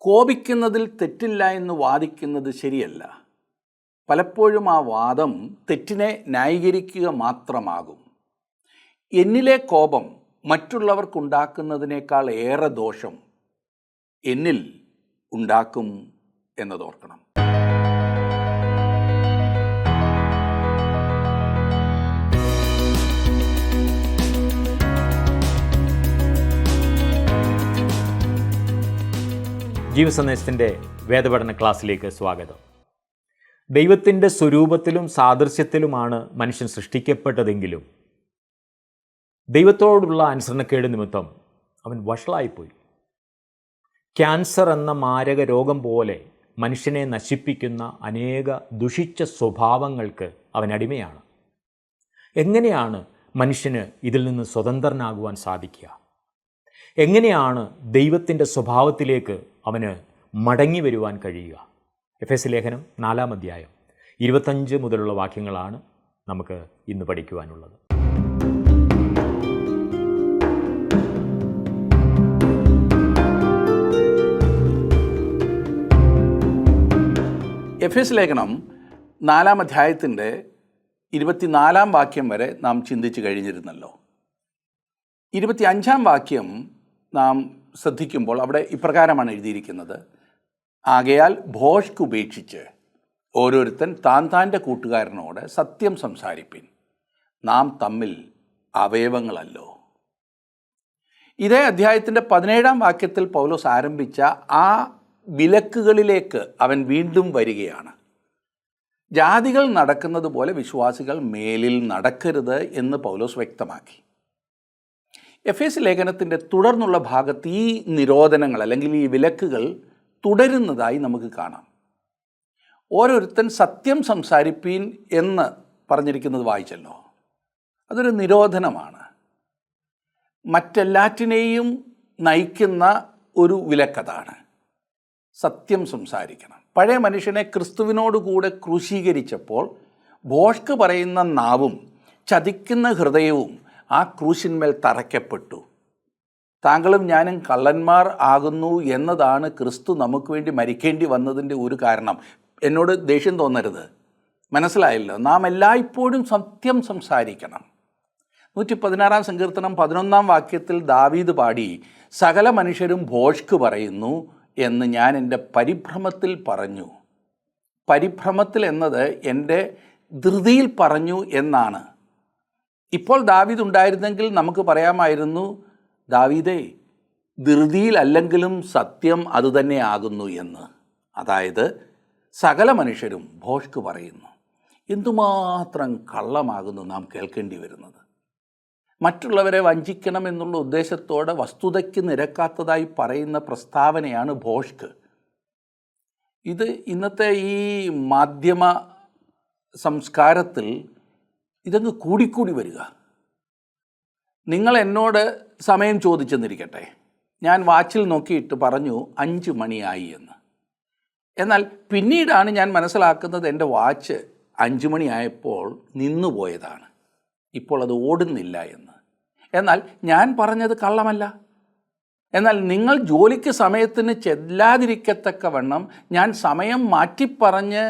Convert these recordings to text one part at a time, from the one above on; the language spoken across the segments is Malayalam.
കോപിക്കുന്നതിൽ തെറ്റില്ല എന്ന് വാദിക്കുന്നത് ശരിയല്ല. പലപ്പോഴും ആ വാദം തെറ്റിനെ ന്യായീകരിക്കുക മാത്രമാകും. എന്നിലെ കോപം മറ്റുള്ളവർക്കുണ്ടാക്കുന്നതിനേക്കാൾ ഏറെ ദോഷം എന്നിൽ ഉണ്ടാക്കും എന്നതോർക്കണം. ജീവസന്ദേശത്തിൻ്റെ വേദപഠന ക്ലാസ്സിലേക്ക് സ്വാഗതം. ദൈവത്തിൻ്റെ സ്വരൂപത്തിലും സാദൃശ്യത്തിലുമാണ് മനുഷ്യൻ സൃഷ്ടിക്കപ്പെട്ടതെങ്കിലും ദൈവത്തോടുള്ള അനുസരണക്കേട് നിമിത്തം അവൻ വഷളായിപ്പോയി. ക്യാൻസർ എന്ന മാരക രോഗം പോലെ മനുഷ്യനെ നശിപ്പിക്കുന്ന അനേക ദുഷിച്ച സ്വഭാവങ്ങൾക്ക് അവൻ അടിമയാണ്. എങ്ങനെയാണ് മനുഷ്യന് ഇതിൽ നിന്ന് സ്വതന്ത്രനാകുവാൻ സാധിക്കുക? എങ്ങനെയാണ് ദൈവത്തിൻ്റെ സ്വഭാവത്തിലേക്ക് അവന് മടങ്ങി വരുവാൻ കഴിയുക? എഫെസ്യ ലേഖനം 4-ാം അധ്യായം 25 മുതലുള്ള വാക്യങ്ങളാണ് നമുക്ക് ഇന്ന് പഠിക്കുവാനുള്ളത്. എഫെസ്യ ലേഖനം 4-ാം അധ്യായത്തിൻ്റെ 24-ാം വാക്യം വരെ നാം ചിന്തിച്ചു കഴിഞ്ഞിരുന്നല്ലോ. 25-ാം വാക്യം നാം ശ്രദ്ധിക്കുമ്പോൾ അവിടെ ഇപ്രകാരമാണ് എഴുതിയിരിക്കുന്നത്: ആകയാൽ ഭോഷ്ക് ഉപേക്ഷിച്ച് ഓരോരുത്തൻ താൻ്റെ കൂട്ടുകാരനോട് സത്യം സംസാരിപ്പിൻ, നാം തമ്മിൽ അവയവങ്ങളല്ലോ. ഇതേ അധ്യായത്തിൻ്റെ 17-ാം വാക്യത്തിൽ പൗലോസ് ആരംഭിച്ച ആ വിലക്കുകളിലേക്ക് അവൻ വീണ്ടും വരികയാണ്. ജാതികൾ നടക്കുന്നത് പോലെ വിശ്വാസികൾ മേലിൽ നടക്കരുത് എന്ന് പൗലോസ് വ്യക്തമാക്കി. എഫെസ്യ ലേഖനത്തിൻ്റെ തുടർന്നുള്ള ഭാഗത്ത് ഈ നിരോധനങ്ങൾ അല്ലെങ്കിൽ ഈ വിലക്കുകൾ തുടരുന്നതായി നമുക്ക് കാണാം. ഓരോരുത്തൻ സത്യം സംസാരിപ്പീൻ എന്ന് പറഞ്ഞിരിക്കുന്നത് വായിച്ചല്ലോ. അതൊരു നിരോധനമാണ്. മറ്റെല്ലാറ്റിനെയും നയിക്കുന്ന ഒരു വിലക്കതാണ്. സത്യം സംസാരിക്കണം. പഴയ മനുഷ്യനെ ക്രിസ്തുവിനോടുകൂടെ ക്രൂശീകരിച്ചപ്പോൾ ഭോഷ്ക് പറയുന്ന നാവും ചതിക്കുന്ന ഹൃദയവും ആ ക്രൂശിന്മേൽ തറയ്ക്കപ്പെട്ടു. താങ്കളും ഞാനും കള്ളന്മാർ ആകുന്നു എന്നതാണ് ക്രിസ്തു നമുക്ക് വേണ്ടി മരിക്കേണ്ടി വന്നതിൻ്റെ ഒരു കാരണം. എന്നോട് ദേഷ്യം തോന്നരുത്, മനസ്സിലായല്ലോ. നാം എല്ലായ്പ്പോഴും സത്യം സംസാരിക്കണം. 116-ാം സങ്കീർത്തനം 11-ാം വാക്യത്തിൽ ദാവീദ് പാടി, സകല മനുഷ്യരും ഭോഷ്ക് പറയുന്നു എന്ന് ഞാൻ എൻ്റെ പരിഭ്രമത്തിൽ പറഞ്ഞു. പരിഭ്രമത്തിൽ എന്നത് എൻ്റെ ധൃതിയിൽ പറഞ്ഞു എന്നാണ്. ഇപ്പോൾ ദാവീദ് ഉണ്ടായിരുന്നെങ്കിൽ നമുക്ക് പറയാമായിരുന്നു, ദാവീദേ, ധൃതിയിലല്ലെങ്കിലും സത്യം അതുതന്നെ ആകുന്നു എന്ന്. അതായത് സകല മനുഷ്യരും ഭോഷ്ക് പറയുന്നു. എന്തുമാത്രം കള്ളമാകുന്നു നാം കേൾക്കേണ്ടി വരുന്നത്. മറ്റുള്ളവരെ വഞ്ചിക്കണം എന്നുള്ള ഉദ്ദേശത്തോടെ വസ്തുതയ്ക്ക് നിരക്കാത്തതായി പറയുന്ന പ്രസ്താവനയാണ് ഭോഷ്ക്. ഇത് ഇന്നത്തെ ഈ മാധ്യമ സംസ്കാരത്തിൽ ഇതങ്ങ് കൂടിക്കൂടി വരിക. നിങ്ങൾ എന്നോട് സമയം ചോദിച്ചെന്നിരിക്കട്ടെ, ഞാൻ വാച്ചിൽ നോക്കിയിട്ട് പറഞ്ഞു 5 മണിയായി എന്ന്. എന്നാൽ പിന്നീടാണ് ഞാൻ മനസ്സിലാക്കുന്നത് എൻ്റെ വാച്ച് 5 മണിയായപ്പോൾ നിന്നുപോയതാണ്, ഇപ്പോൾ അത് ഓടുന്നില്ല എന്ന്. എന്നാൽ ഞാൻ പറഞ്ഞത് കള്ളമല്ല. എന്നാൽ നിങ്ങൾ ജോലിക്ക് സമയത്തിന് ചെല്ലാതിരിക്കത്തക്കവണ്ണം ഞാൻ സമയം മാറ്റിപ്പറഞ്ഞ്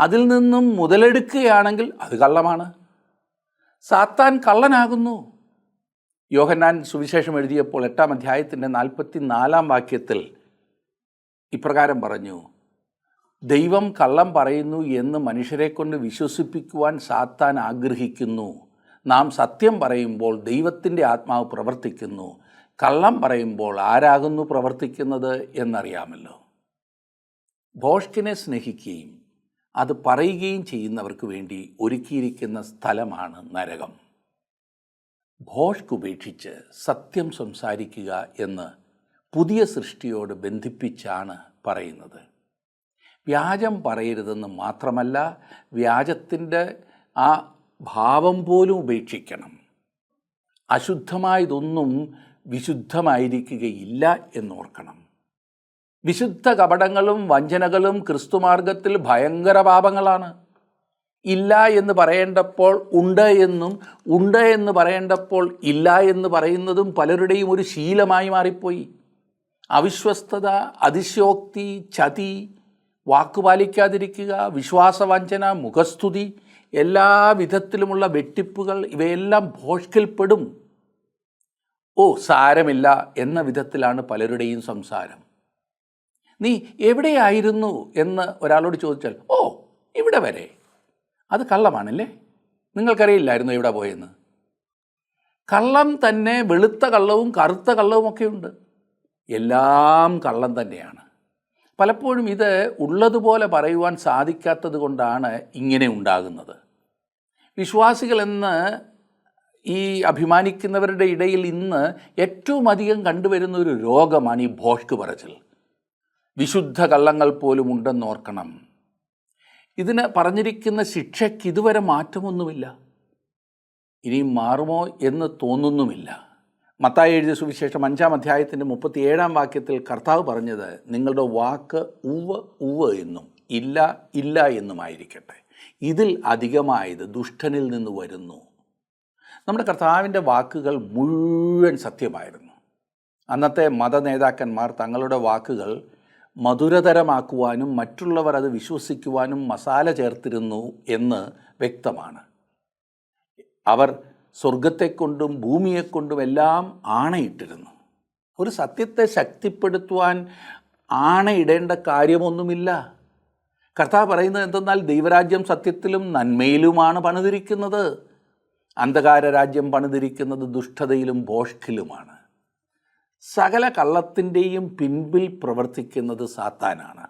അതിൽ നിന്നും മുതലെടുക്കുകയാണെങ്കിൽ അത് കള്ളമാണ്. സാത്താൻ കള്ളനാകുന്നു. യോഹന്നാൻ സുവിശേഷം എഴുതിയപ്പോൾ 8-ാം അധ്യായത്തിൻ്റെ 44-ാം വാക്യത്തിൽ ഇപ്രകാരം പറഞ്ഞു: ദൈവം കള്ളം പറയുന്നു എന്ന് മനുഷ്യരെ കൊണ്ട് വിശ്വസിപ്പിക്കുവാൻ സാത്താൻ ആഗ്രഹിക്കുന്നു. നാം സത്യം പറയുമ്പോൾ ദൈവത്തിൻ്റെ ആത്മാവ് പ്രവർത്തിക്കുന്നു, കള്ളം പറയുമ്പോൾ ആരാകുന്നു പ്രവർത്തിക്കുന്നത് എന്നറിയാമല്ലോ. ഭോഷ്കിനെ സ്നേഹിക്കുകയും അത് പറയുകയും ചെയ്യുന്നവർക്ക് വേണ്ടി ഒരുക്കിയിരിക്കുന്ന സ്ഥലമാണ് നരകം. ഭോഷ്ക് ഉപേക്ഷിച്ച് സത്യം സംസാരിക്കുക എന്ന് പുതിയ സൃഷ്ടിയോട് ബന്ധിപ്പിച്ചാണ് പറയുന്നത്. വ്യാജം പറയരുതെന്ന് മാത്രമല്ല, വ്യാജത്തിൻ്റെ ആ ഭാവം പോലും ഉപേക്ഷിക്കണം. അശുദ്ധമായതൊന്നും വിശുദ്ധമായിരിക്കുകയില്ല എന്നോർക്കണം. വിശുദ്ധ കപടങ്ങളും വഞ്ചനകളും ക്രിസ്തുമാർഗത്തിൽ ഭയങ്കര പാപങ്ങളാണ്. ഇല്ല എന്ന് പറയേണ്ടപ്പോൾ ഉണ്ട് എന്നും, ഉണ്ട് എന്ന് പറയേണ്ടപ്പോൾ ഇല്ല എന്ന് പറയുന്നതും പലരുടെയും ഒരു ശീലമായി മാറിപ്പോയി. അവിശ്വസ്തത, അതിശയോക്തി, ചതി, വാക്കുപാലിക്കാതിരിക്കുക, വിശ്വാസവഞ്ചന, മുഖസ്തുതി, എല്ലാ വിധത്തിലുമുള്ള വെട്ടിപ്പുകൾ, ഇവയെല്ലാം ഭോഷ്കിൽപ്പെടും. ഓ സാരമില്ല എന്ന വിധത്തിലാണ് പലരുടെയും സംസാരം. നീ എവിടെയായിരുന്നു എന്ന് ഒരാളോട് ചോദിച്ചാൽ, ഓ ഇവിടെ വരെ. അത് കള്ളമാണല്ലേ? നിങ്ങൾക്കറിയില്ലായിരുന്നു എവിടെ പോയെന്ന്? കള്ളം തന്നെ വെളുത്ത കള്ളവും കറുത്ത കള്ളവും ഒക്കെയുണ്ട്. എല്ലാം കള്ളം തന്നെയാണ്. പലപ്പോഴും ഇത് ഉള്ളതുപോലെ പറയുവാൻ സാധിക്കാത്തത് കൊണ്ടാണ് ഇങ്ങനെ ഉണ്ടാകുന്നത്. വിശ്വാസികളെന്ന് ഈ അഭിമാനിക്കുന്നവരുടെ ഇടയിൽ ഇന്ന് ഏറ്റവും അധികം കണ്ടുവരുന്ന ഒരു രോഗമാണ് ഈ ഭോഷ്ക് പറച്ചിൽ. വിശുദ്ധ കള്ളങ്ങൾ പോലും ഉണ്ടെന്നോർക്കണം. ഇതിന് പറഞ്ഞിരിക്കുന്ന ശിക്ഷയ്ക്ക് ഇതുവരെ മാറ്റമൊന്നുമില്ല, ഇനിയും മാറുമോ എന്ന് തോന്നുന്നുമില്ല. മത്തായി എഴുതിയ സുവിശേഷം 5-ാം അധ്യായത്തിൻ്റെ 37-ാം വാക്യത്തിൽ കർത്താവ് പറഞ്ഞത്, നിങ്ങളുടെ വാക്ക് ഉവ്വ് ഉവ്വ് എന്നും ഇല്ല ഇല്ല എന്നുമായിരിക്കട്ടെ. ഇതിൽ അധികമായത് ദുഷ്ടനിൽ നിന്ന് വരുന്നു. നമ്മുടെ കർത്താവിൻ്റെ വാക്കുകൾ മുഴുവൻ സത്യമായിരുന്നു. അന്നത്തെ മതനേതാക്കന്മാർ തങ്ങളുടെ വാക്കുകൾ മധുരതരമാക്കുവാനും മറ്റുള്ളവർ അത് വിശ്വസിക്കുവാനും മസാല ചേർത്തിരുന്നു എന്ന് വ്യക്തമാണ്. അവർ സ്വർഗത്തെക്കൊണ്ടും ഭൂമിയെക്കൊണ്ടും എല്ലാം ആണയിട്ടിരുന്നു. ഒരു സത്യത്തെ ശക്തിപ്പെടുത്തുവാൻ ആണയിടേണ്ട കാര്യമൊന്നുമില്ല. കർത്താവ് പറയുന്നത് എന്തെന്നാൽ, ദൈവരാജ്യം സത്യത്തിലും നന്മയിലുമാണ് പണിതിരിക്കുന്നത്, അന്ധകാര രാജ്യം പണിതിരിക്കുന്നത് ദുഷ്ടതയിലും ഭോഷ്കിലുമാണ്. സകല കള്ളത്തിൻ്റെയും പിൻപിൽ പ്രവർത്തിക്കുന്നത് സാത്താനാണ്.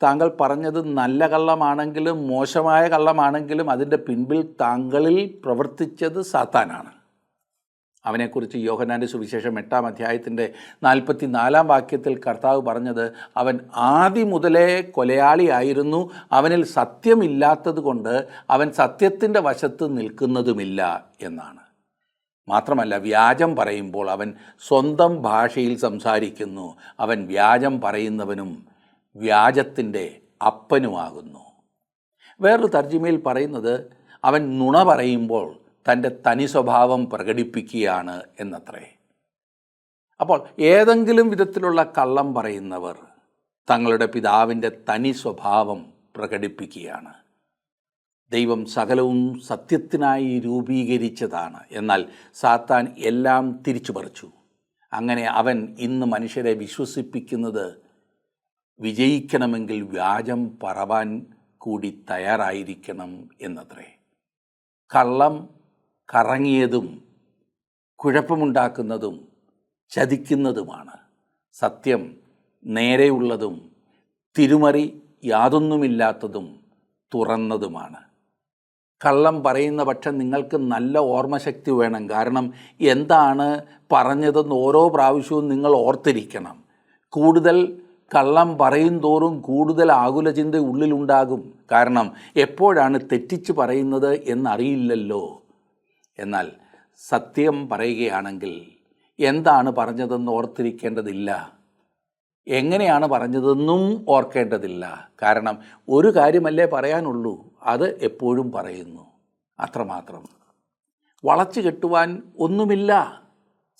താങ്കൾ പറഞ്ഞത് നല്ല കള്ളമാണെങ്കിലും മോശമായ കള്ളമാണെങ്കിലും അതിൻ്റെ പിൻപിൽ താങ്കളിൽ പ്രവർത്തിച്ചത് സാത്താനാണ്. അവനെക്കുറിച്ച് യോഹന്നാൻ്റെ സുവിശേഷം 8-ാം അധ്യായത്തിൻ്റെ 44-ാം വാക്യത്തിൽ കർത്താവ് പറഞ്ഞത്, അവൻ ആദി മുതലേ കൊലയാളിയായിരുന്നു, അവനിൽ സത്യമില്ലാത്തത് കൊണ്ട് അവൻ സത്യത്തിൻ്റെ വശത്ത് നിൽക്കുന്നതുമില്ല എന്നാണ്. മാത്രമല്ല, വ്യാജം പറയുമ്പോൾ അവൻ സ്വന്തം ഭാഷയിൽ സംസാരിക്കുന്നു, അവൻ വ്യാജം പറയുന്നവനും വ്യാജത്തിൻ്റെ അപ്പനുമാകുന്നു. വേറൊരു തർജിമയിൽ പറയുന്നത്, അവൻ നുണ പറയുമ്പോൾ തൻ്റെ തനി സ്വഭാവം പ്രകടിപ്പിക്കുകയാണ് എന്നത്രേ. അപ്പോൾ ഏതെങ്കിലും വിധത്തിലുള്ള കള്ളം പറയുന്നവർ തങ്ങളുടെ പിതാവിൻ്റെ തനി സ്വഭാവം പ്രകടിപ്പിക്കുകയാണ്. ദൈവം സകലവും സത്യത്തിനായി രൂപീകരിച്ചതാണ്. എന്നാൽ സാത്താൻ എല്ലാം തിരിച്ചു പറിച്ചു. അങ്ങനെ അവൻ ഇന്ന് മനുഷ്യരെ വിശ്വസിപ്പിക്കുന്നത് വിജയിക്കണമെങ്കിൽ വ്യാജം പറവാൻ കൂടി തയ്യാറായിരിക്കണം എന്നത്രേ. കള്ളം കറങ്ങിയതും കുഴപ്പമുണ്ടാക്കുന്നതും ചതിക്കുന്നതുമാണ്. സത്യം നേരെയുള്ളതും തിരുമറി യാതൊന്നുമില്ലാത്തതും തുറന്നതുമാണ്. കള്ളം പറയുന്ന പക്ഷം നിങ്ങൾക്ക് നല്ല ഓർമ്മശക്തി വേണം. കാരണം എന്താണ് പറഞ്ഞതെന്ന് ഓരോ പ്രാവശ്യവും നിങ്ങൾ ഓർത്തിരിക്കണം. കൂടുതൽ കള്ളം പറയും തോറും കൂടുതൽ ആകുല ചിന്ത ഉള്ളിലുണ്ടാകും. കാരണം എപ്പോഴാണ് തെറ്റിച്ച് പറയുന്നത് എന്നറിയില്ലല്ലോ. എന്നാൽ സത്യം പറയുകയാണെങ്കിൽ എന്താണ് പറഞ്ഞതെന്ന് ഓർത്തിരിക്കേണ്ടതില്ല, എങ്ങനെയാണ് പറഞ്ഞതെന്നും ഓർക്കേണ്ടതില്ല. കാരണം ഒരു കാര്യമല്ലേ പറയാനുള്ളൂ, അത് എപ്പോഴും പറയുന്നു, അത്രമാത്രം. വളച്ചു കെട്ടുവാൻ ഒന്നുമില്ല.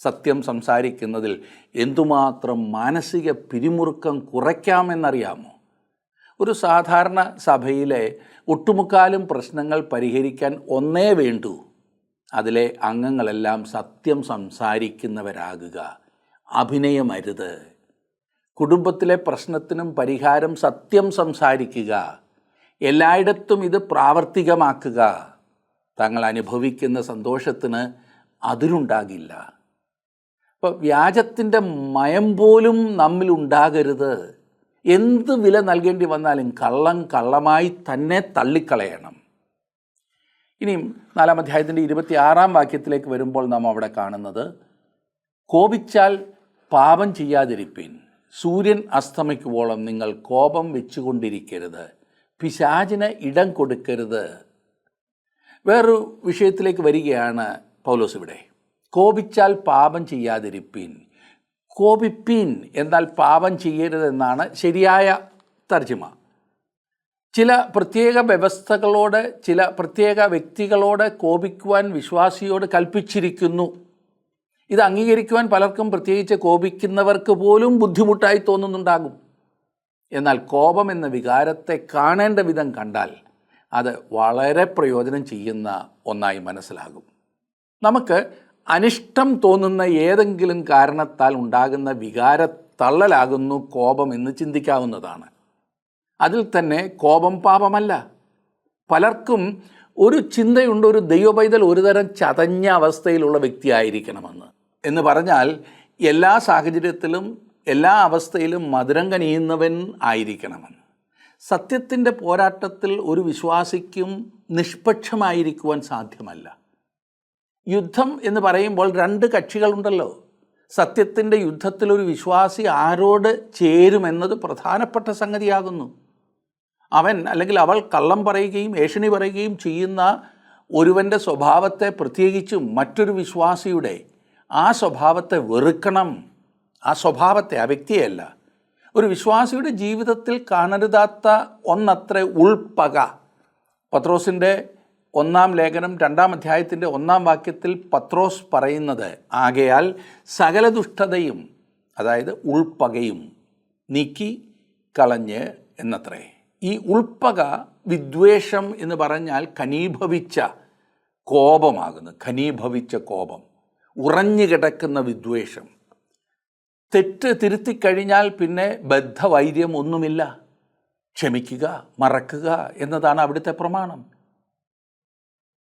സത്യം സംസാരിക്കുന്നതിൽ എന്തുമാത്രം മാനസിക പിരിമുറുക്കം കുറയ്ക്കാമെന്നറിയാമോ? ഒരു സാധാരണ സഭയിലെ ഒട്ടുമുക്കാലും പ്രശ്നങ്ങൾ പരിഹരിക്കാൻ ഒന്നേ വേണ്ടൂ, അതിലെ അംഗങ്ങളെല്ലാം സത്യം സംസാരിക്കുന്നവരാകുക, അഭിനയമരുത്. കുടുംബത്തിലെ പ്രശ്നത്തിനും പരിഹാരം സത്യം സംസാരിക്കുക, എല്ലായിടത്തും ഇത് പ്രാവർത്തികമാക്കുക. തങ്ങൾ അനുഭവിക്കുന്ന സന്തോഷത്തിന് അതിരുണ്ടാകില്ല. അപ്പോൾ വ്യാജത്തിൻ്റെ മയം പോലും നമ്മിൽ ഉണ്ടാകരുത്. എന്ത് വില നൽകേണ്ടി വന്നാലും കള്ളം കള്ളമായി തന്നെ തള്ളിക്കളയണം. ഇനിയും 4-ാം അധ്യായത്തിൻ്റെ 26-ാം വാക്യത്തിലേക്ക് വരുമ്പോൾ നാം അവിടെ കാണുന്നത്, കോപിച്ചാൽ പാപം ചെയ്യാതിരിപ്പീൻ, സൂര്യൻ അസ്തമിക്കുവോളം നിങ്ങൾ കോപം വെച്ചുകൊണ്ടിരിക്കരുത്, പിശാചിന് ഇടം കൊടുക്കരുത്. വേറൊരു വിഷയത്തിലേക്ക് വരികയാണ് പൗലോസ് ഇവിടെ. കോപിച്ചാൽ പാപം ചെയ്യാതിരിപ്പീൻ. കോപിപ്പീൻ എന്നാൽ പാപം ചെയ്യരുതെന്നാണ് ശരിയായ തർജ്ജിമ. ചില പ്രത്യേക വ്യവസ്ഥകളോട്, ചില പ്രത്യേക വ്യക്തികളോട് കോപിക്കുവാൻ വിശ്വാസിയോട് കൽപ്പിച്ചിരിക്കുന്നു. ഇത് അംഗീകരിക്കുവാൻ പലർക്കും, പ്രത്യേകിച്ച് കോപിക്കുന്നവർക്ക് പോലും ബുദ്ധിമുട്ടായി തോന്നുന്നുണ്ടാകും. എന്നാൽ കോപം എന്ന വികാരത്തെ കാണേണ്ട വിധം കണ്ടാൽ അത് വളരെ പ്രയോജനം ചെയ്യുന്ന ഒന്നായി മനസ്സിലാകും. നമുക്ക് അനിഷ്ടം തോന്നുന്ന ഏതെങ്കിലും കാരണത്താൽ ഉണ്ടാകുന്ന വികാരത്തള്ളലാകുന്നു കോപം എന്ന് ചിന്തിക്കാവുന്നതാണ്. അതിൽ തന്നെ കോപം പാപമല്ല. പലർക്കും ഒരു ചിന്തയുണ്ട്, ഒരു ദൈവപൈതൽ ഒരുതരം ചതഞ്ഞ അവസ്ഥയിലുള്ള വ്യക്തിയായിരിക്കണമെന്ന്. എന്ന് പറഞ്ഞാൽ എല്ലാ സാഹചര്യത്തിലും എല്ലാ അവസ്ഥയിലും മധുരം കനിയുന്നവൻ ആയിരിക്കണമെന്ന്. സത്യത്തിൻ്റെ പോരാട്ടത്തിൽ ഒരു വിശ്വാസിക്കും നിഷ്പക്ഷമായിരിക്കുവാൻ സാധ്യമല്ല. യുദ്ധം എന്ന് പറയുമ്പോൾ രണ്ട് കക്ഷികളുണ്ടല്ലോ. സത്യത്തിൻ്റെ യുദ്ധത്തിൽ ഒരു വിശ്വാസി ആരോട് ചേരുമെന്നത് പ്രധാനപ്പെട്ട സംഗതിയാകുന്നു. അവൻ അല്ലെങ്കിൽ അവൾ കള്ളം പറയുകയും ഏഷണി പറയുകയും ചെയ്യുന്ന ഒരുവൻ്റെ സ്വഭാവത്തെ, പ്രത്യേകിച്ചും മറ്റൊരു വിശ്വാസിയുടെ ആ സ്വഭാവത്തെ വെറുക്കണം. ആ സ്വഭാവത്തെ, ആ വ്യക്തിയല്ല. ഒരു വിശ്വാസിയുടെ ജീവിതത്തിൽ കാണരുതാത്ത ഒന്നത്രേ ഉൾപ്പക. പത്രോസിൻ്റെ 1-ാം ലേഖനം 2-ാം അധ്യായത്തിൻ്റെ 1-ാം വാക്യത്തിൽ പത്രോസ് പറയുന്നത്, ആകയാൽ സകല ദുഷ്ടതയും, അതായത് ഉൾപ്പകയും നീക്കി കളഞ്ഞ് എന്നത്രേ. ഈ ഉൾപ്പക, വിദ്വേഷം എന്ന് പറഞ്ഞാൽ ഘനീഭവിച്ച കോപമാകുന്നു. ഘനീഭവിച്ച കോപം, ഉറഞ്ഞു കിടക്കുന്ന വിദ്വേഷം. തെറ്റ് തിരുത്തിക്കഴിഞ്ഞാൽ പിന്നെ ബദ്ധവൈര്യം ഒന്നുമില്ല. ക്ഷമിക്കുക, മറക്കുക എന്നതാണ് അവിടുത്തെ പ്രമാണം.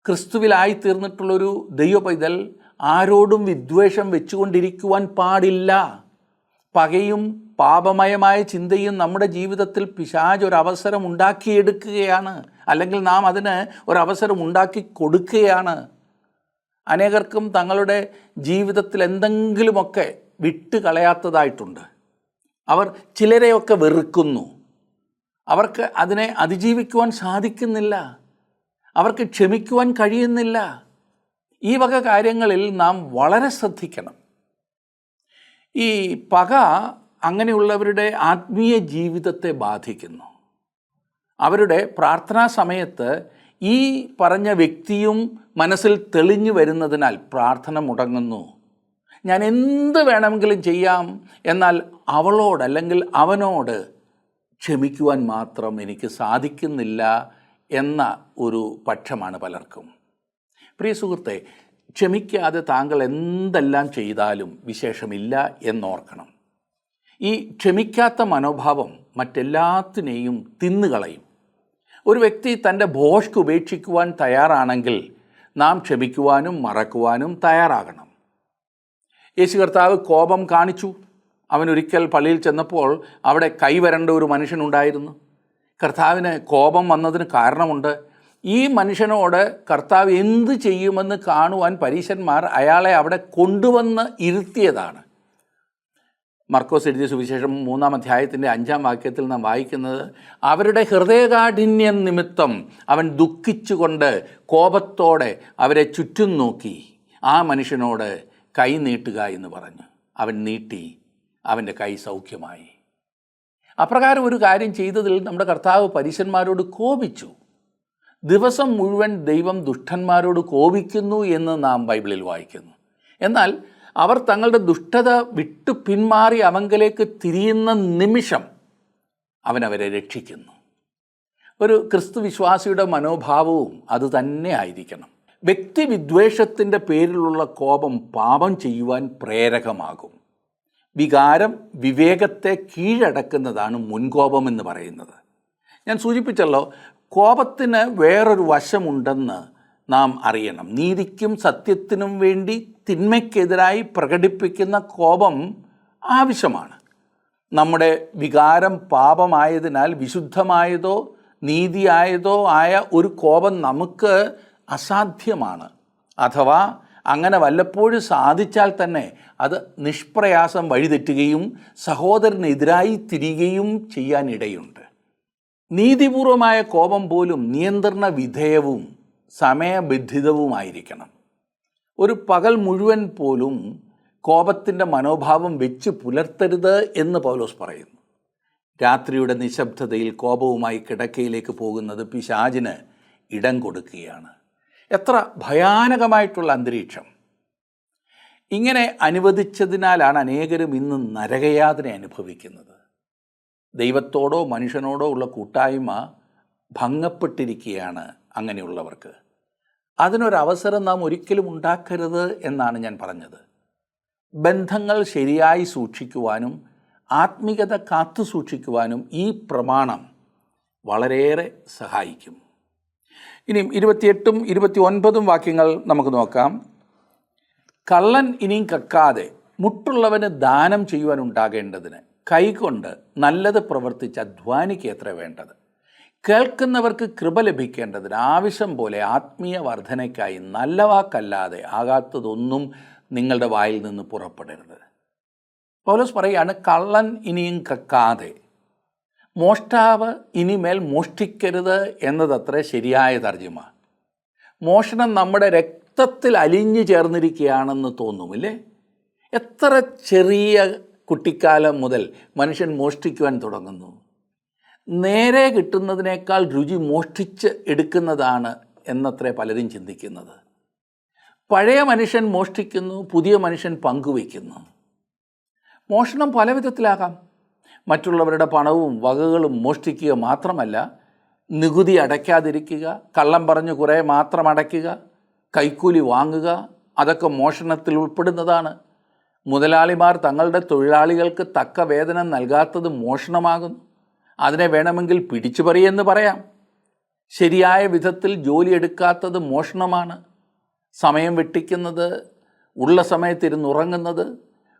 ക്രിസ്തുവിലായിത്തീർന്നിട്ടുള്ളൊരു ദൈവപൈതൽ ആരോടും വിദ്വേഷം വെച്ചുകൊണ്ടിരിക്കുവാൻ പാടില്ല. പകയും പാപമയമായ ചിന്തയും നമ്മുടെ ജീവിതത്തിൽ പിശാച് ഒരവസരം ഉണ്ടാക്കിയെടുക്കുകയാണ്, അല്ലെങ്കിൽ നാം അതിന് ഒരവസരം ഉണ്ടാക്കി കൊടുക്കുകയാണ്. അനേകർക്കും തങ്ങളുടെ ജീവിതത്തിൽ എന്തെങ്കിലുമൊക്കെ വിട്ടുകളയാത്തതായിട്ടുണ്ട്. അവർ ചിലരെയൊക്കെ വെറുക്കുന്നു. അവർക്ക് അതിനെ അതിജീവിക്കുവാൻ സാധിക്കുന്നില്ല. അവർക്ക് ക്ഷമിക്കുവാൻ കഴിയുന്നില്ല. ഈ വക കാര്യങ്ങളിൽ നാം വളരെ ശ്രദ്ധിക്കണം. ഈ പക അങ്ങനെയുള്ളവരുടെ ആത്മീയ ജീവിതത്തെ ബാധിക്കുന്നു. അവരുടെ പ്രാർത്ഥനാ സമയത്ത് ഈ പറഞ്ഞ വ്യക്തിയും മനസ്സിൽ തെളിഞ്ഞു വരുന്നതിനാൽ പ്രാർത്ഥന മുടങ്ങുന്നു. ഞാൻ എന്ത് വേണമെങ്കിലും ചെയ്യാം, എന്നാൽ അവളോട് അല്ലെങ്കിൽ അവനോട് ക്ഷമിക്കുവാൻ മാത്രം എനിക്ക് സാധിക്കുന്നില്ല എന്ന ഒരു പക്ഷമാണ് പലർക്കും. പ്രിയ സുഹൃത്തെ, ക്ഷമിക്കാതെ താങ്കൾ എന്തെല്ലാം ചെയ്താലും വിശേഷമില്ല എന്നോർക്കണം. ഈ ക്ഷമിക്കാത്ത മനോഭാവം മറ്റെല്ലാത്തിനെയും തിന്നുകളയും. ഒരു വ്യക്തി തൻ്റെ ഭോഷ്ക് ഉപേക്ഷിക്കുവാൻ തയ്യാറാണെങ്കിൽ നാം ക്ഷമിക്കുവാനും മറക്കുവാനും തയ്യാറാകണം. യേശു കർത്താവ് കോപം കാണിച്ചു. അവനൊരിക്കൽ പള്ളിയിൽ ചെന്നപ്പോൾ അവിടെ കൈവരേണ്ട ഒരു മനുഷ്യനുണ്ടായിരുന്നു. കർത്താവിന് കോപം വന്നതിന് കാരണമുണ്ട്. ഈ മനുഷ്യനോട് കർത്താവ് എന്ത് ചെയ്യുമെന്ന് കാണുവാൻ പരീശന്മാർ അയാളെ അവിടെ കൊണ്ടുവന്ന് ഇരുത്തിയതാണ്. മർക്കോസ് എഴുതിയ സുവിശേഷം 3-ാം അധ്യായത്തിൻ്റെ 5-ാം വാക്യത്തിൽ നാം വായിക്കുന്നത്, അവരുടെ ഹൃദയകാഠിന്യം നിമിത്തം അവൻ ദുഃഖിച്ചുകൊണ്ട് കോപത്തോടെ അവരെ ചുറ്റും നോക്കി ആ മനുഷ്യനോട് കൈ നീട്ടുക എന്ന് പറഞ്ഞു. അവൻ നീട്ടി, അവൻ്റെ കൈ സൗഖ്യമായി. അപ്രകാരം ഒരു കാര്യം ചെയ്തതിൽ നമ്മുടെ കർത്താവ് പരീശന്മാരോട് കോപിച്ചു. ദിവസം മുഴുവൻ ദൈവം ദുഷ്ടന്മാരോട് കോപിക്കുന്നു എന്ന് നാം ബൈബിളിൽ വായിക്കുന്നു. എന്നാൽ അവർ തങ്ങളുടെ ദുഷ്ടത വിട്ടു പിന്മാറി അവങ്കലേക്ക് തിരിയുന്ന നിമിഷം അവൻ അവരെ രക്ഷിക്കുന്നു. ഒരു ക്രിസ്തു വിശ്വാസിയുടെ മനോഭാവവും അതുതന്നെ ആയിരിക്കണം. വ്യക്തിവിദ്വേഷത്തിൻ്റെ പേരിലുള്ള കോപം പാപം ചെയ്യുവാൻ പ്രേരകമാകും. വികാരം വിവേകത്തെ കീഴടക്കുന്നതാണ് മുൻകോപം എന്ന് പറയുന്നത്. ഞാൻ സൂചിപ്പിച്ചല്ലോ, കോപത്തിന് വേറൊരു വശമുണ്ടെന്ന് നാം അറിയണം. നീതിക്കും സത്യത്തിനും വേണ്ടി തിന്മയ്ക്കെതിരായി പ്രകടിപ്പിക്കുന്ന കോപം ആവശ്യമാണ്. നമ്മുടെ വികാരം പാപമായതിനാൽ വിശുദ്ധമായതോ നീതിയായതോ ആയ ഒരു കോപം നമുക്ക് അസാധ്യമാണ്. അഥവാ അങ്ങനെ വല്ലപ്പോഴും സാധിച്ചാൽ തന്നെ അത് നിഷ്പ്രയാസം വഴിതെറ്റുകയും സഹോദരനെതിരായി തിരിയുകയും ചെയ്യാനിടയുണ്ട്. നീതിപൂർവമായ കോപം പോലും നിയന്ത്രണ വിധേയവും സമയബന്ധിതവുമായിരിക്കണം. ഒരു പകൽ മുഴുവൻ പോലും കോപത്തിൻ്റെ മനോഭാവം വെച്ച് പുലർത്തരുത് എന്ന് പൗലോസ് പറയുന്നു. രാത്രിയുടെ നിശബ്ദതയിൽ കോപവുമായി കിടക്കയിലേക്ക് പോകുന്നത് പിശാചിന് ഇടം കൊടുക്കുകയാണ്. എത്ര ഭയാനകമായിട്ടുള്ള അന്തരീക്ഷം! ഇങ്ങനെ അനുവദിച്ചതിനാലാണ് അനേകരും ഇന്ന് നരകയാതന അനുഭവിക്കുന്നത്. ദൈവത്തോടോ മനുഷ്യനോടോ ഉള്ള കൂട്ടായ്മ ഭംഗപ്പെട്ടിരിക്കുകയാണ് അങ്ങനെയുള്ളവർക്ക്. അതിനൊരവസരം നാം ഒരിക്കലും ഉണ്ടാക്കരുത് എന്നാണ് ഞാൻ പറഞ്ഞത്. ബന്ധങ്ങൾ ശരിയായി സൂക്ഷിക്കുവാനും ആത്മീയത കാത്തു സൂക്ഷിക്കുവാനും ഈ പ്രമാണം വളരെയേറെ സഹായിക്കും. ഇനിയും 28ഉം 29ഉം വാക്യങ്ങൾ നമുക്ക് നോക്കാം. കള്ളൻ ഇനിയും കക്കാതെ മുട്ടുള്ളവന് ദാനം ചെയ്യുവാൻ ഉണ്ടാകേണ്ടതിന് കൈകൊണ്ട് നല്ലത് പ്രവർത്തിച്ച് അധ്വാനിക്കത്ര വേണ്ടത്. കേൾക്കുന്നവർക്ക് കൃപ ലഭിക്കേണ്ടതിന് ആവശ്യം പോലെ ആത്മീയ വർധനയ്ക്കായി നല്ല വാക്കല്ലാതെ ആകാത്തതൊന്നും നിങ്ങളുടെ വായിൽ നിന്ന് പുറപ്പെടരുത്. പൗലോസ് പറയുകയാണ്, കള്ളൻ ഇനിയും കക്കാതെ, മോഷ്ടാവ് ഇനിമേൽ മോഷ്ടിക്കരുത് എന്നതത്രേ ശരിയായ തർജ്ജിമ. മോഷണം നമ്മുടെ രക്തത്തിൽ അലിഞ്ഞു ചേർന്നിരിക്കുകയാണെന്ന് തോന്നുമില്ലേ? എത്ര ചെറിയ കുട്ടിക്കാലം മുതൽ മനുഷ്യൻ മോഷ്ടിക്കുവാൻ തുടങ്ങുന്നു. നേരെ കിട്ടുന്നതിനേക്കാൾ രുചി മോഷ്ടിച്ച് എടുക്കുന്നതാണ് എന്നത്രേ പലരും ചിന്തിക്കുന്നത്. പഴയ മനുഷ്യൻ മോഷ്ടിക്കുന്നു, പുതിയ മനുഷ്യൻ പങ്കുവയ്ക്കുന്നു. മോഷണം പല വിധത്തിലാകാം. മറ്റുള്ളവരുടെ പണവും വകകളും മോഷ്ടിക്കുക മാത്രമല്ല, നികുതി അടയ്ക്കാതിരിക്കുക, കള്ളം പറഞ്ഞ് കുറേ മാത്രം അടയ്ക്കുക, കൈക്കൂലി വാങ്ങുക, അതൊക്കെ മോഷണത്തിൽ ഉൾപ്പെടുന്നതാണ്. മുതലാളിമാർ തങ്ങളുടെ തൊഴിലാളികൾക്ക് തക്ക വേതനം നൽകാത്തത് മോഷണമാകുന്നു. അതിനെ വേണമെങ്കിൽ പിടിച്ചുപറിയെന്ന് പറയാം. ശരിയായ വിധത്തിൽ ജോലിയെടുക്കാത്തത് മോഷണമാണ്. സമയം വെട്ടിക്കുന്നത്, ഉള്ള സമയത്തിരുന്നുറങ്ങുന്നത്,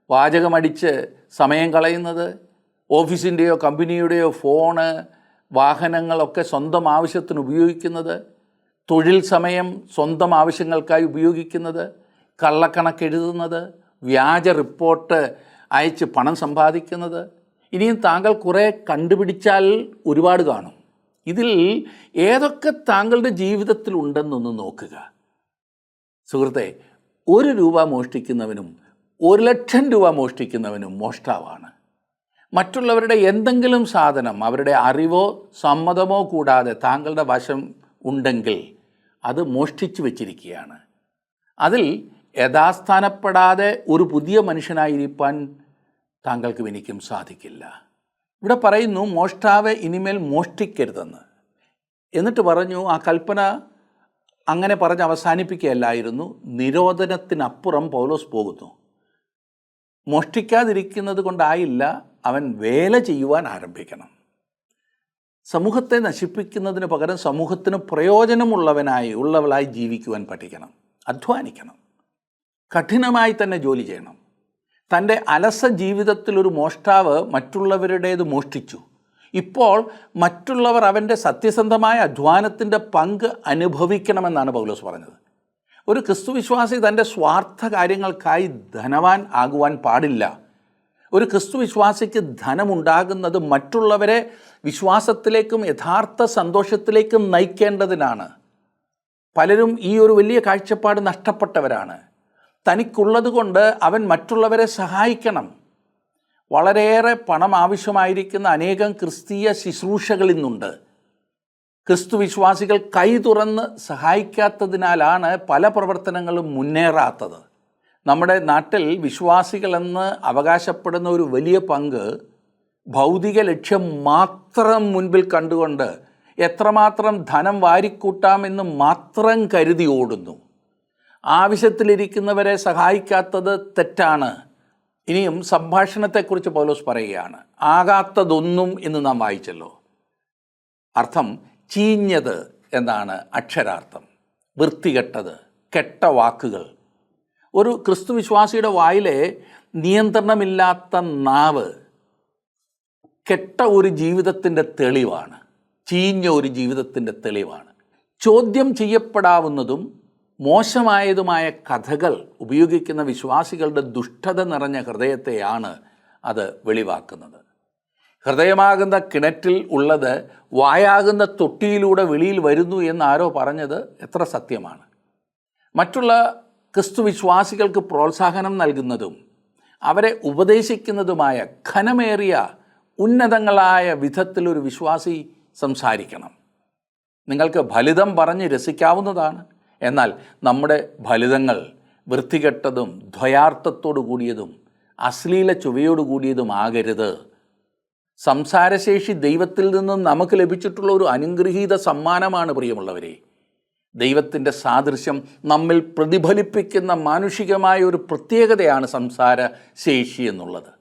വാചകമടിച്ച് സമയം കളയുന്നത്, ഓഫീസിൻ്റെയോ കമ്പനിയുടെയോ ഫോണ്, വാഹനങ്ങളൊക്കെ സ്വന്തം ആവശ്യത്തിന് ഉപയോഗിക്കുന്നത്, തൊഴിൽ സമയം സ്വന്തം ആവശ്യങ്ങൾക്കായി ഉപയോഗിക്കുന്നത്, കള്ളക്കണക്കെഴുതുന്നത്, വ്യാജ റിപ്പോർട്ട് അയച്ച് പണം സമ്പാദിക്കുന്നത്. ഇനിയും താങ്കൾ കുറേ കണ്ടുപിടിച്ചാൽ ഒരുപാട് കാണും. ഇതിൽ ഏതൊക്കെ താങ്കളുടെ ജീവിതത്തിൽ ഉണ്ടെന്നൊന്ന് നോക്കുക. സുഹൃത്തെ, 1 രൂപ മോഷ്ടിക്കുന്നവനും 1,00,000 രൂപ മോഷ്ടിക്കുന്നവനും മോഷ്ടാവാണ്. മറ്റുള്ളവരുടെ എന്തെങ്കിലും സാധനം അവരുടെ അറിവോ സമ്മതമോ കൂടാതെ താങ്കളുടെ വശം ഉണ്ടെങ്കിൽ അത് മോഷ്ടിച്ചു വച്ചിരിക്കുകയാണ്. അതിൽ യഥാസ്ഥാനപ്പെടാതെ ഒരു പുതിയ മനുഷ്യനായിരിക്കാൻ താങ്കൾക്കും എനിക്കും സാധിക്കില്ല. ഇവിടെ പറയുന്നു, മോഷ്ടാവ് ഇനിമേൽ മോഷ്ടിക്കരുതെന്ന്. എന്നിട്ട് പറഞ്ഞു, ആ കൽപ്പന അങ്ങനെ പറഞ്ഞ് അവസാനിപ്പിക്കുകയല്ലായിരുന്നു, നിരോധനത്തിനപ്പുറം പൗലോസ് പോകുന്നു. മോഷ്ടിക്കാതിരിക്കുന്നത് കൊണ്ടായില്ല, അവൻ വേല ചെയ്യുവാൻ ആരംഭിക്കണം. സമൂഹത്തെ നശിപ്പിക്കുന്നതിന് പകരം സമൂഹത്തിന് പ്രയോജനമുള്ളവളായി ജീവിക്കുവാൻ പഠിക്കണം. അധ്വാനിക്കണം. കഠിനമായി തന്നെ ജോലി ചെയ്യണം. തൻ്റെ അലസ ജീവിതത്തിൽ ഒരു മോഷ്ടാവ് മറ്റുള്ളവരുടേത് മോഷ്ടിച്ചു. ഇപ്പോൾ മറ്റുള്ളവർ അവൻ്റെ സത്യസന്ധമായ അധ്വാനത്തിൻ്റെ പങ്ക് അനുഭവിക്കണമെന്നാണ് പൗലോസ് പറഞ്ഞത്. ഒരു ക്രിസ്തുവിശ്വാസി തൻ്റെ സ്വാർത്ഥ കാര്യങ്ങൾക്കായി ധനവാൻ ആകുവാൻ പാടില്ല. ഒരു ക്രിസ്തുവിശ്വാസിക്ക് ധനമുണ്ടാകുന്നത് മറ്റുള്ളവരെ വിശ്വാസത്തിലേക്കും യഥാർത്ഥ സന്തോഷത്തിലേക്കും നയിക്കേണ്ടതിനാണ്. പലരും ഈ ഒരു വലിയ കാഴ്ചപ്പാട് നഷ്ടപ്പെട്ടവരാണ്. തനിക്കുള്ളത് കൊണ്ട് അവൻ മറ്റുള്ളവരെ സഹായിക്കണം. വളരെയേറെ പണം ആവശ്യമായിരിക്കുന്ന അനേകം ക്രിസ്തീയ ശുശ്രൂഷകൾ ഇന്നുണ്ട്. ക്രിസ്തുവിശ്വാസികൾ കൈ തുറന്ന് സഹായിക്കാത്തതിനാലാണ് പല പ്രവർത്തനങ്ങളും മുന്നേറാത്തത്. നമ്മുടെ നാട്ടിൽ വിശ്വാസികളെന്ന് അവകാശപ്പെടുന്ന ഒരു വലിയ പങ്ക് ഭൗതിക ലക്ഷ്യം മാത്രം മുൻപിൽ കണ്ടുകൊണ്ട് എത്രമാത്രം ധനം വാരിക്കൂട്ടാമെന്ന് മാത്രം കരുതി ഓടുന്നു. ആവശ്യത്തിലിരിക്കുന്നവരെ സഹായിക്കാത്തത് തെറ്റാണ്. ഇനിയും സംഭാഷണത്തെക്കുറിച്ച് പൗലോസ് പറയുകയാണ്. ആകാത്തതൊന്നും എന്ന് നാം വായിച്ചല്ലോ. അർത്ഥം ചീഞ്ഞത് എന്നാണ് അക്ഷരാർത്ഥം. വൃത്തികെട്ടത്, കെട്ട വാക്കുകൾ. ഒരു ക്രിസ്തുവിശ്വാസിയുടെ വായിലെ നിയന്ത്രണമില്ലാത്ത നാവ് കെട്ട ഒരു ജീവിതത്തിൻ്റെ തെളിവാണ്. ചീഞ്ഞ ഒരു ജീവിതത്തിൻ്റെ തെളിവാണ്. ചോദ്യം ചെയ്യപ്പെടാവുന്നതും മോശമായതുമായ കഥകൾ ഉപയോഗിക്കുന്ന വിശ്വാസികളുടെ ദുഷ്ടത നിറഞ്ഞ ഹൃദയത്തെയാണ് അത് വെളിവാക്കുന്നത്. ഹൃദയമാകുന്ന കിണറ്റിൽ ഉള്ളത് വായാകുന്ന തൊട്ടിയിലൂടെ വെളിയിൽ വരുന്നു എന്നാരോ പറഞ്ഞത് എത്ര സത്യമാണ്. മറ്റുള്ള ക്രിസ്തുവിശ്വാസികൾക്ക് പ്രോത്സാഹനം നൽകുന്നതും അവരെ ഉപദേശിക്കുന്നതുമായ ഘനമേറിയ ഉന്നതങ്ങളായ വിധത്തിലൊരു വിശ്വാസി സംസാരിക്കണം. നിങ്ങൾക്ക് ഫലിതം പറഞ്ഞ് രസിക്കാവുന്നതാണ്. എന്നാൽ നമ്മുടെ ഫലിതങ്ങൾ വൃത്തികെട്ടതും ദ്വയാർത്ഥത്തോടു കൂടിയതും അശ്ലീല ചുവയോടു കൂടിയതും ആകരുത്. സംസാരശേഷി ദൈവത്തിൽ നിന്നും നമുക്ക് ലഭിച്ചിട്ടുള്ള ഒരു അനുഗ്രഹീത സമ്മാനമാണ് പ്രിയമുള്ളവരെ. ദൈവത്തിൻ്റെ സാദൃശ്യം നമ്മിൽ പ്രതിഫലിപ്പിക്കുന്ന മാനുഷികമായ ഒരു പ്രത്യേകതയാണ് സംസാരശേഷി എന്നുള്ളത്.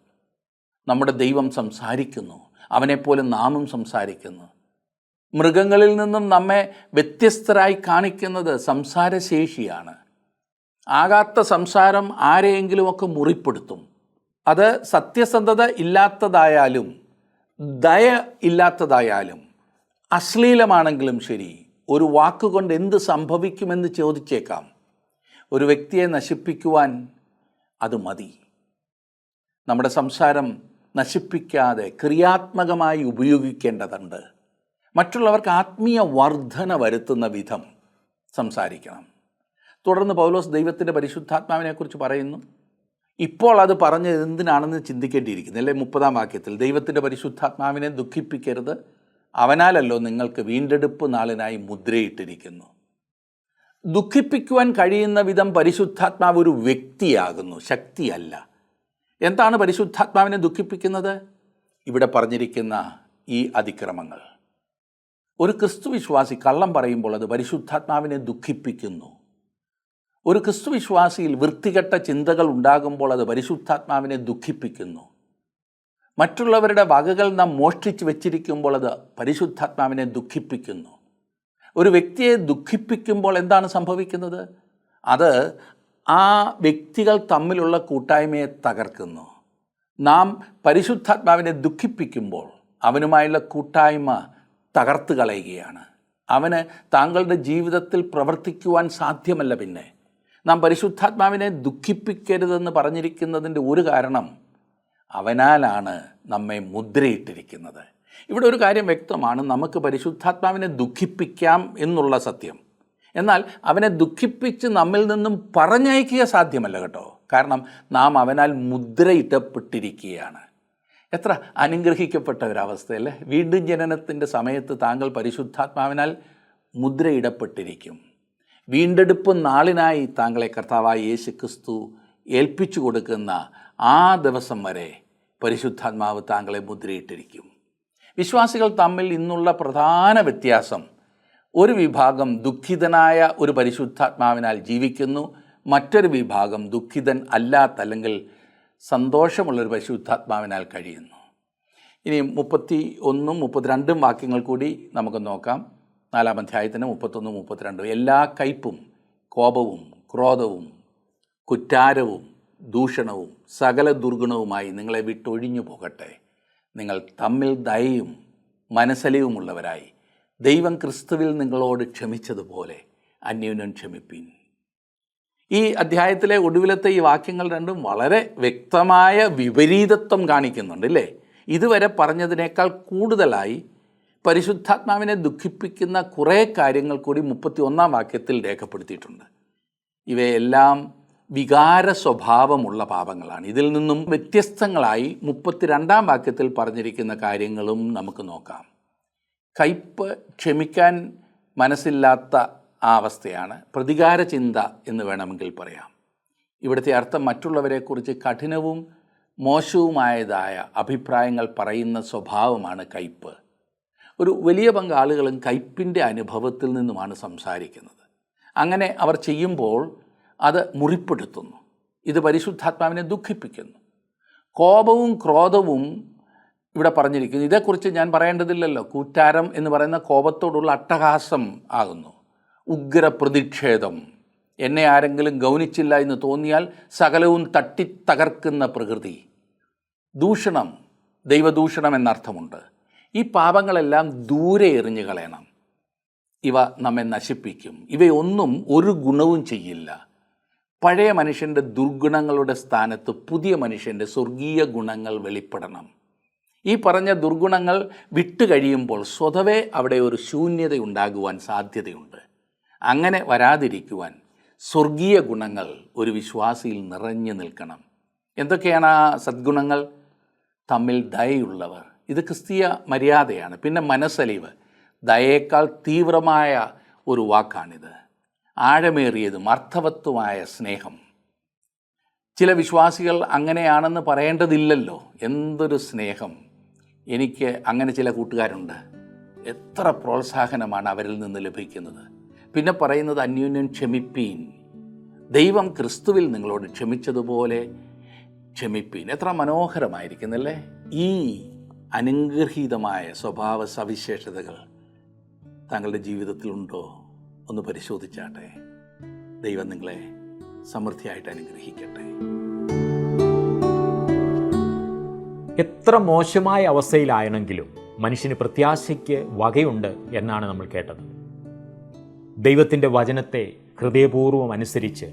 നമ്മുടെ ദൈവം സംസാരിക്കുന്നു, അവനെപ്പോലെ നാമും സംസാരിക്കുന്നു. മൃഗങ്ങളിൽ നിന്നും നമ്മെ വ്യത്യസ്തരായി കാണിക്കുന്നത് സംസാരശേഷിയാണ്. ആകാത്ത സംസാരം ആരെയെങ്കിലുമൊക്കെ മുറിപ്പെടുത്തും. അത് സത്യസന്ധത ഇല്ലാത്തതായാലും ദയ ഇല്ലാത്തതായാലും അശ്ലീലമാണെങ്കിലും ശരി, ഒരു വാക്കുകൊണ്ട് എന്ത് സംഭവിക്കുമെന്ന് ചോദിച്ചേക്കാം. ഒരു വ്യക്തിയെ നശിപ്പിക്കുവാൻ അത് മതി. നമ്മുടെ സംസാരം നശിപ്പിക്കാതെ ക്രിയാത്മകമായി ഉപയോഗിക്കേണ്ടതുണ്ട്. മറ്റുള്ളവർക്ക് ആത്മീയ വർധന വരുത്തുന്ന വിധം സംസാരിക്കണം. തുടർന്ന് പൗലോസ് ദൈവത്തിൻ്റെ പരിശുദ്ധാത്മാവിനെക്കുറിച്ച് പറയുന്നു. ഇപ്പോൾ അത് പറഞ്ഞത് എന്തിനാണെന്ന് ചിന്തിക്കേണ്ടിയിരിക്കുന്നു അല്ലേ? 30-ാം വാക്യത്തിൽ ദൈവത്തിൻ്റെ പരിശുദ്ധാത്മാവിനെ ദുഃഖിപ്പിക്കരുത്, അവനാലല്ലോ നിങ്ങൾക്ക് വീണ്ടെടുപ്പ് നാളിനായി മുദ്രയിട്ടിരിക്കുന്നു. ദുഃഖിപ്പിക്കുവാൻ കഴിയുന്ന വിധം പരിശുദ്ധാത്മാവ് ഒരു വ്യക്തിയാകുന്നു, ശക്തിയല്ല. എന്താണ് പരിശുദ്ധാത്മാവിനെ ദുഃഖിപ്പിക്കുന്നത്? ഇവിടെ പറഞ്ഞിരിക്കുന്ന ഈ അതിക്രമങ്ങൾ. ഒരു ക്രിസ്തുവിശ്വാസി കള്ളം പറയുമ്പോൾ അത് പരിശുദ്ധാത്മാവിനെ ദുഃഖിപ്പിക്കുന്നു. ഒരു ക്രിസ്തുവിശ്വാസിയിൽ വൃത്തികെട്ട ചിന്തകൾ ഉണ്ടാകുമ്പോൾ അത് പരിശുദ്ധാത്മാവിനെ ദുഃഖിപ്പിക്കുന്നു. മറ്റുള്ളവരുടെ വകകൾ നാം മോഷ്ടിച്ച് വെച്ചിരിക്കുമ്പോൾ അത് പരിശുദ്ധാത്മാവിനെ ദുഃഖിപ്പിക്കുന്നു. ഒരു വ്യക്തിയെ ദുഃഖിപ്പിക്കുമ്പോൾ എന്താണ് സംഭവിക്കുന്നത്? അത് ആ വ്യക്തികൾ തമ്മിലുള്ള കൂട്ടായ്മയെ തകർക്കുന്നു. നാം പരിശുദ്ധാത്മാവിനെ ദുഃഖിപ്പിക്കുമ്പോൾ അവനുമായുള്ള കൂട്ടായ്മ തകർത്ത് കളയുകയാണ്. അവന് താങ്കളുടെ ജീവിതത്തിൽ പ്രവർത്തിക്കുവാൻ സാധ്യമല്ല. പിന്നെ നാം പരിശുദ്ധാത്മാവിനെ ദുഃഖിപ്പിക്കരുതെന്ന് പറഞ്ഞിരിക്കുന്നതിൻ്റെ ഒരു കാരണം അവനാലാണ് നമ്മെ മുദ്രയിട്ടിരിക്കുന്നത്. ഇവിടെ ഒരു കാര്യം വ്യക്തമാണ്, നമുക്ക് പരിശുദ്ധാത്മാവിനെ ദുഃഖിപ്പിക്കാം എന്നുള്ള സത്യം. എന്നാൽ അവനെ ദുഃഖിപ്പിച്ച് നമ്മിൽ നിന്നും പറഞ്ഞയക്കുക സാധ്യമല്ല കേട്ടോ. കാരണം നാം അവനാൽ മുദ്രയിട്ടപ്പെട്ടിരിക്കുകയാണ്. എത്ര അനുഗ്രഹിക്കപ്പെട്ട ഒരവസ്ഥയല്ലേ? വീണ്ടും ജനനത്തിൻ്റെ സമയത്ത് താങ്കൾ പരിശുദ്ധാത്മാവിനാൽ മുദ്രയിടപ്പെട്ടിരിക്കും. വീണ്ടെടുപ്പ് നാളിനായി താങ്കളെ കർത്താവായ യേശു ക്രിസ്തു ഏൽപ്പിച്ചു കൊടുക്കുന്ന ആ ദിവസം വരെ പരിശുദ്ധാത്മാവ് താങ്കളെ മുദ്രയിട്ടിരിക്കും. വിശ്വാസികൾ തമ്മിൽ ഇന്നുള്ള പ്രധാന വ്യത്യാസം, ഒരു വിഭാഗം ദുഃഖിതനായ ഒരു പരിശുദ്ധാത്മാവിനാൽ ജീവിക്കുന്നു, മറ്റൊരു വിഭാഗം ദുഃഖിതൻ അല്ലാത്ത അല്ലെങ്കിൽ സന്തോഷമുള്ളൊരു പരിശുദ്ധാത്മാവിനാൽ കഴിയുന്നു. ഇനി 31, 32 വാക്യങ്ങൾ കൂടി നമുക്ക് നോക്കാം. 4-ാം അധ്യായത്തിന് 31, 32. എല്ലാ കയ്പും കോപവും ക്രോധവും കുറ്റാരവും ദൂഷണവും സകല ദുർഗുണവുമായി നിങ്ങളെ വിട്ടൊഴിഞ്ഞു പോകട്ടെ. നിങ്ങൾ തമ്മിൽ ദയയും മനസ്സലിവുമുള്ളവരായി ദൈവം ക്രിസ്തുവിൽ നിങ്ങളോട് ക്ഷമിച്ചതുപോലെ അന്യോന്യം ക്ഷമിപ്പീൻ. ഈ അധ്യായത്തിലെ ഒടുവിലത്തെ ഈ വാക്യങ്ങൾ രണ്ടും വളരെ വ്യക്തമായ വിപരീതത്വം കാണിക്കുന്നുണ്ട് അല്ലേ? ഇതുവരെ പറഞ്ഞതിനേക്കാൾ കൂടുതലായി പരിശുദ്ധാത്മാവിനെ ദുഃഖിപ്പിക്കുന്ന കുറേ കാര്യങ്ങൾ കൂടി 31-ാം വാക്യത്തിൽ രേഖപ്പെടുത്തിയിട്ടുണ്ട്. ഇവയെല്ലാം വികാര സ്വഭാവമുള്ള പാപങ്ങളാണ്. ഇതിൽ നിന്നും വ്യത്യസ്തങ്ങളായി 32-ാം വാക്യത്തിൽ പറഞ്ഞിരിക്കുന്ന കാര്യങ്ങളും നമുക്ക് നോക്കാം. കയ്പ് ക്ഷമിക്കാൻ മനസ്സില്ലാത്ത ആ അവസ്ഥയാണ്. പ്രതികാര ചിന്ത എന്ന് വേണമെങ്കിൽ പറയാം. ഇവിടുത്തെ അർത്ഥം മറ്റുള്ളവരെക്കുറിച്ച് കഠിനവും മോശവുമായതായ അഭിപ്രായങ്ങൾ പറയുന്ന സ്വഭാവമാണ് കയ്പ്. ഒരു വലിയ പങ്ക് ആളുകളും കയ്പിൻ്റെ അനുഭവത്തിൽ നിന്നുമാണ് സംസാരിക്കുന്നത്. അങ്ങനെ അവർ ചെയ്യുമ്പോൾ അത് മുറിപ്പെടുത്തുന്നു. ഇത് പരിശുദ്ധാത്മാവിനെ ദുഃഖിപ്പിക്കുന്നു. കോപവും ക്രോധവും ഇവിടെ പറഞ്ഞിരിക്കുന്നു. ഇതേക്കുറിച്ച് ഞാൻ പറയേണ്ടതില്ലല്ലോ. കൂറ്റാരം എന്ന് പറയുന്ന കോപത്തോടുള്ള അട്ടഹാസം ആകുന്നു. ഉഗ്ര പ്രതിഷേധം, എന്നെ ആരെങ്കിലും ഗൗനിച്ചില്ല എന്ന് തോന്നിയാൽ സകലവും തട്ടിത്തകർക്കുന്ന പ്രകൃതി. ദൂഷണം, ദൈവദൂഷണം എന്നർത്ഥമുണ്ട്. ഈ പാപങ്ങളെല്ലാം ദൂരെ എറിഞ്ഞു കളയണം. ഇവ നമ്മെ നശിപ്പിക്കും. ഇവയൊന്നും ഒരു ഗുണവും ചെയ്യില്ല. പഴയ മനുഷ്യൻ്റെ ദുർഗുണങ്ങളുടെ സ്ഥാനത്ത് പുതിയ മനുഷ്യൻ്റെ സ്വർഗീയ ഗുണങ്ങൾ വെളിപ്പെടണം. ഈ പറഞ്ഞ ദുർഗുണങ്ങൾ വിട്ടുകഴിയുമ്പോൾ സ്വതവേ അവിടെ ഒരു ശൂന്യത ഉണ്ടാകുവാൻ സാധ്യതയുണ്ട്. അങ്ങനെ വരാതിരിക്കുവാൻ സ്വർഗീയ ഗുണങ്ങൾ ഒരു വിശ്വാസിയിൽ നിറഞ്ഞു നിൽക്കണം. എന്തൊക്കെയാണ് ആ സദ്ഗുണങ്ങൾ? തമ്മിൽ ദയയുള്ളവർ, ഇത് ക്രിസ്തീയ മര്യാദയാണ്. പിന്നെ മനസ്സലിവ്, ദയേക്കാൾ തീവ്രമായ ഒരു വാക്കാണിത്. ആഴമേറിയതും അർത്ഥവത്വമായ സ്നേഹം, ചില വിശ്വാസികൾ അങ്ങനെയാണെന്ന് പറയേണ്ടതില്ലല്ലോ. എന്തൊരു സ്നേഹം! എനിക്ക് അങ്ങനെ ചില കൂട്ടുകാരുണ്ട്. എത്ര പ്രോത്സാഹനമാണ് അവരിൽ നിന്ന് ലഭിക്കുന്നത്. പിന്നെ പറയുന്നത് അന്യോന്യം ക്ഷമിപ്പീൻ, ദൈവം ക്രിസ്തുവിൽ നിങ്ങളോട് ക്ഷമിച്ചതുപോലെ ക്ഷമിപ്പീൻ. എത്ര മനോഹരമായിരിക്കുന്നല്ലേ! ഈ അനുഗ്രഹീതമായ സ്വഭാവ സവിശേഷതകൾ താങ്കളുടെ ജീവിതത്തിലുണ്ടോ? ഒന്ന് പരിശോധിച്ചാട്ടെ. ദൈവം നിങ്ങളെ സമൃദ്ധിയായിട്ട് അനുഗ്രഹിക്കട്ടെ. എത്ര മോശമായ അവസ്ഥയിലായെങ്കിലും മനുഷ്യന് പ്രത്യാശയ്ക്ക് വകയുണ്ട് എന്നാണ് നമ്മൾ കേട്ടത്. ദൈവത്തിൻ്റെ വചനത്തെ ഹൃദയപൂർവ്വം അനുസരിച്ച്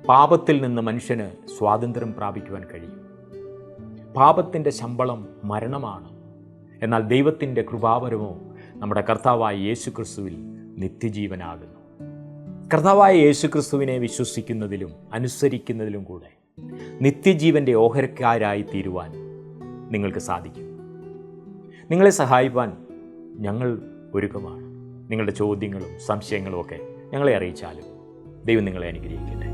പാപത്തിൽ നിന്ന് മനുഷ്യന് സ്വാതന്ത്ര്യം പ്രാപിക്കുവാൻ കഴിയും. പാപത്തിൻ്റെ ശമ്പളം മരണമാണ്. എന്നാൽ ദൈവത്തിൻ്റെ കൃപാവരമോ നമ്മുടെ കർത്താവായ യേശുക്രിസ്തുവിൽ നിത്യജീവനാകുന്നു. കർത്താവായ യേശുക്രിസ്തുവിനെ വിശ്വസിക്കുന്നതിലും അനുസരിക്കുന്നതിലും കൂടെ നിത്യജീവൻ്റെ ഓഹരിക്കാരായി തീരുവാൻ നിങ്ങൾക്ക് സാധിക്കും. നിങ്ങളെ സഹായിപ്പാൻ ഞങ്ങൾ ഒരുക്കമാണ്. നിങ്ങളുടെ ചോദ്യങ്ങളും സംശയങ്ങളും ഒക്കെ ഞങ്ങളെ അറിയിച്ചാലും ദൈവം നിങ്ങളെ അനുഗ്രഹിക്കട്ടെ.